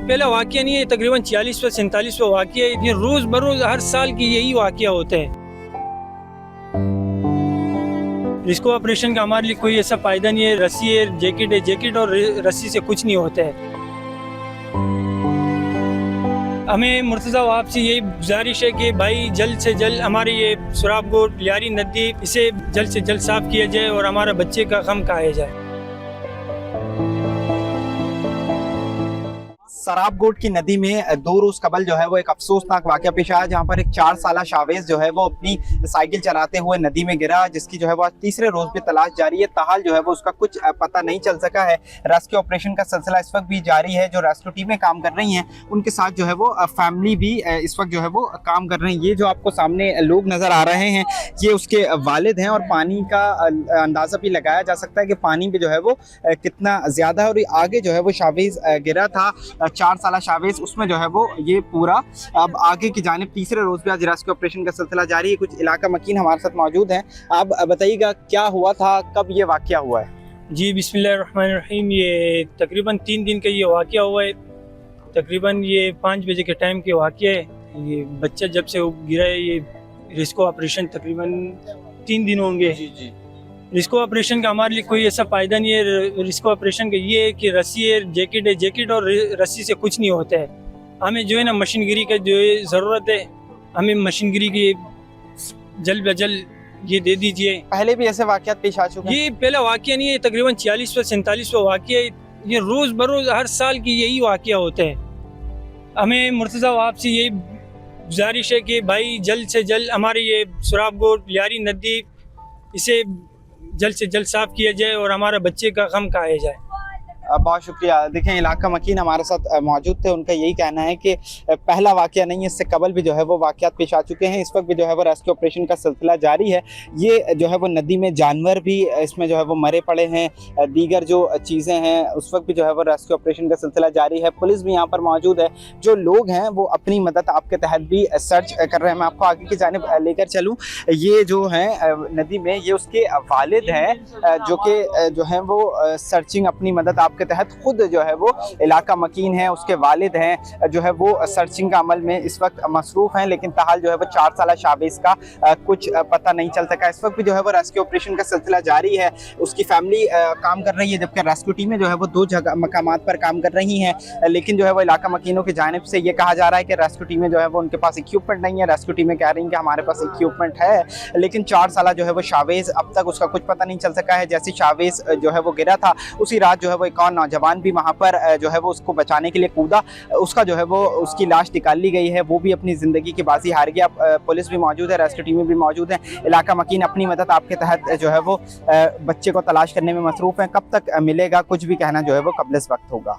पहला वाकया नहीं है, तकरीबन 40वां 47वां वाकया है। ये रोज बरोज हर साल की यही वाकया होते हैं। रिस्को ऑपरेशन का हमारे लिए कोई ऐसा फायदा नहीं है। रस्सी है, जैकेट है, जैकेट और रस्सी से कुछ नहीं होता है। हमें मुर्तज़ा वाप से यही गुजारिश है कि भाई जल्द से जल्द हमारे ये सुराबगोट लियारी नदी इसे जल्द से जल्द साफ किया जाए और हमारा बच्चे का गम खाया जाए। सराबगोट की नदी में 2 रोज कबल जो है वो एक अफसोसनाक वाकया पेश आया, जहां पर एक 4 साला शावेज जो है वो अपनी साइकिल चलाते हुए नदी में गिरा, जिसकी जो है वो आज तीसरे रोज भी तलाश जारी है। ताहाल जो है वो उसका कुछ पता नहीं चल सका है। रेस्क्यू ऑपरेशन का सिलसिला इस वक्त भी जारी है। जो रेस्क्यू टीमें काम कर रही हैं उनके साथ जो है वो फैमिली भी इस वक्त जो है वो काम कर रहे हैं। ये जो आपको सामने लोग नजर आ रहे हैं ये उसके वालिद हैं, और पानी का अंदाजा भी लगाया जा सकता है कि पानी भी जो है वो कितना ज्यादा है। और आगे जो है वो शावेज गिरा था, 4 साला शावेज, उसमें जो है वो ये पूरा अब आगे की जानिब तीसरे रोज भी आज रेस्क्यू ऑपरेशन का सिलसिला जारी है। कुछ इलाका मकीन हमारे साथ मौजूद हैं। आप बताइएगा क्या हुआ था, कब ये वाकया हुआ है? जी बिस्मिल्लाहिर्रहमानिर्रहीम। ये तकरीबन 3 दिन का ये वाकया हुआ है। तकरीबन ये 5 बजे के टाइम के वाकया है। ये बच्चा जब से गिरा है, ये रिस्को ऑपरेशन तकरीबन 3 दिन होंगे। जी। रिस्को ऑपरेशन का हमारे लिए कोई ऐसा फ़ायदा नहीं है। रिस्को ऑपरेशन का ये है कि रस्सी है, जैकेट है, जैकेट और रस्सी से कुछ नहीं होता है। हमें जो है ना मशीनगिरी का जो है ज़रूरत है। हमें मशीनगिरी की जल्द ब जल्द ये दे दीजिए। पहले भी ऐसे वाकयात पेश आ चुके हैं? ये पहला वाकया नहीं है, तकरीबन 40वां 47वां वाकया है। ये रोज़ बरोज़ हर साल की यही वाकया होता है। हमें मुर्तज़ा वाप से यही गुजारिश है कि भाई जल्द से जल्द हमारे ये सुराबगोट लियारी नदी इसे जल्द से जल्द साफ किया जाए और हमारा बच्चे का गम खाया जाए। बहुत शुक्रिया। देखें, इलाका मकीन हमारे साथ मौजूद थे। उनका यही कहना है कि पहला वाकया नहीं है, इससे कबल भी जो है वो वाकयात पेश आ चुके हैं। इस वक्त भी जो है वो रेस्क्यू ऑपरेशन का सिलसिला जारी है। ये जो है वो नदी में जानवर भी इसमें जो है वो मरे पड़े हैं, दीगर जो चीज़ें हैं, उस वक्त भी जो है वो रेस्क्यू ऑपरेशन का सिलसिला जारी है। पुलिस भी यहाँ पर मौजूद है। जो लोग हैं वो अपनी मदद आपके तहत भी सर्च कर रहे हैं। मैं आपको आगे की जानिब लेकर चलूँ। ये जो है नदी में ये उसके वालिद हैं जो कि जो है वो सर्चिंग अपनी मदद आपके तहत खुद जो है वो इलाका मकीन है, उसके वालिद हैं जो है वो सर्चिंग का अमल में इस वक्त मसरूफ हैं। लेकिन ताहाल जो है वो 4 साला शावेज का कुछ पता नहीं चल सका। इस वक्त भी जो है वो रेस्क्यू ऑपरेशन का सिलसिला जारी है। उसकी फैमिली काम कर रही है, जबकि रेस्क्यू टीमें जो है वो 2 जगह मकामात पर काम कर रही हैं। लेकिन जो है वो इलाका मकीनों की जानिब से ये कहा जा रहा है कि रेस्क्यू टीमें जो है वो उनके पास इक्विपमेंट नहीं है। रेस्क्यू टीमें कह रही हैं कि हमारे पास इक्विपमेंट है, लेकिन 4 साला जो है वो शावेज अब तक उसका कुछ पता नहीं चल सका है। जैसे शावेज जो है वो गिरा था उसी रात जो है वो एक और नौजवान भी वहाँ पर जो है वो उसको बचाने के लिए कूदा, उसका जो है वो उसकी लाश निकाल ली गई है। वो भी अपनी ज़िंदगी की बाजी हार गया। पुलिस भी मौजूद है, रेस्क्यू टीमें भी मौजूद हैं। इलाका मकीन अपनी मदद आपके तहत जो है वो बच्चे को तलाश करने में मसरूफ़ हैं। कब तक मिलेगा कुछ भी कहना जो है वो कब्ल इस वक्त होगा।